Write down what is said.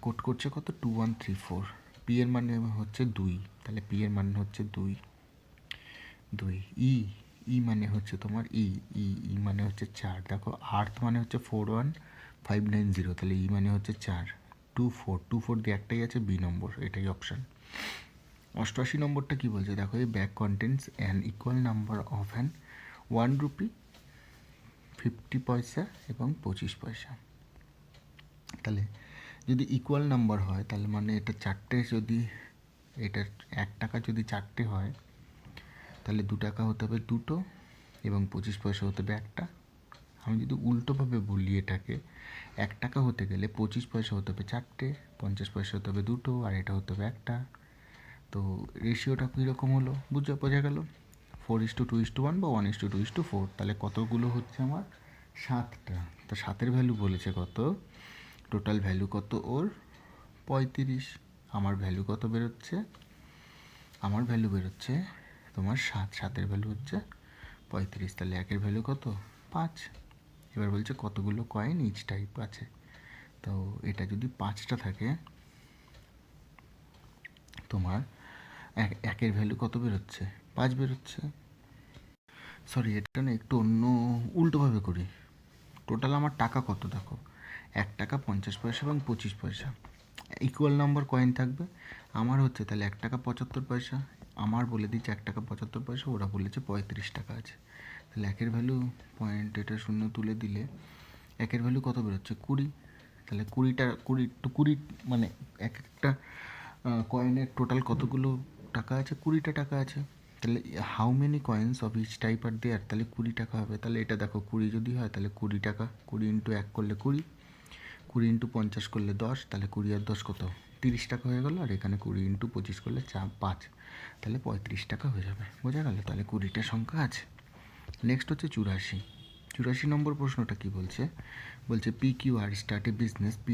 Code করছে কত 2134। P এর মানে হচ্ছে 2, তাহলে পি এর মানে হচ্ছে 2। ই মানে হচ্ছে তোমার ই মানে হচ্ছে 4। দেখো আর্থ মানে হচ্ছে 41590, তাহলে ই মানে হচ্ছে 4। 24 দিয়ে একটাই আছে, বি নম্বর, এটাই অপশান। 88 নম্বরটা কী বলছে দেখো, এই bag contents an equal number of an 1 rupee 50 পয়সা এবং 25 পয়সা। তাহলে যদি ইকুয়াল নাম্বার হয় তাহলে মানে এটা চারটে, যদি এটার 1 টাকা যদি চারটে হয় তাহলে 2 টাকা হতে হবে দুটো এবং 25 পয়সা হতে হবে একটা। আমি যদি উল্টোভাবে বলি এটাকে, 1 টাকা হতে গেলে 25 পয়সা হতে হবে চারটে, 50 পয়সা হতে হবে দুটো, আর এটা হতে হবে একটা। তো রেশিওটা কীরকম হলো বোঝা গেল? 4:2:1 বা 1:2:4। তাহলে কতগুলো হচ্ছে আমার? 7টা। তো 7-এর ভ্যালু বলেছে কত? টোটাল ভ্যালু কত ওর? 35। আমার ভ্যালু কত বেরোচ্ছে? আমার ভ্যালু বেরোচ্ছে তোমার 7। 7-এর ভ্যালু হচ্ছে 35। তাহলে 1-এর ভ্যালু কত? 5। এবার বলছে কতগুলো কয়েন ইচ টাইপ আছে। তো এটা যদি 5টা থাকে, তোমার 1-এর ভ্যালু কত বেরোচ্ছে? 5 বেরোচ্ছে। সরি, এটা না একটু অন্য উল্টোভাবে করি। টোটাল আমার টাকা কত দেখো, 1 টাকা 50 পয়সা এবং 25 পয়সা। ইকুয়াল নাম্বার কয়েন থাকবে। আমার হচ্ছে তাহলে 1 টাকা 75 পয়সা। আমার বলে দিচ্ছে 1 টাকা 75 পয়সা, ওরা বলেছে 35 টাকা আছে। তাহলে 1-এর ভ্যালু পয়েন্ট, এটা শূন্য তুলে দিলে 1-এর ভ্যালু কত বেরোচ্ছে? 20। তাহলে 20 মানে এক একটা কয়েনের টোটাল কতগুলো টাকা আছে? 20টা টাকা আছে। তাহলে how many coins of each type are there? তাহলে 20 টাকা হবে। তাহলে এটা দেখো 20 যদি হয় তাহলে 20 টাকা, 20 ইন্টু 1 করলে 20, 20 ইন্টু 50 করলে 10, তাহলে 20 আর 10 কত? 30 টাকা হয়ে গেলো। আর এখানে 20 ইন্টু 25 করলে 5, তাহলে 35 টাকা হয়ে যাবে। বোঝা গেল? তাহলে 20টা সংখ্যা আছে। নেক্সট হচ্ছে 84 নম্বর প্রশ্নটা কি বলছে? বলছে P Q R start a business, P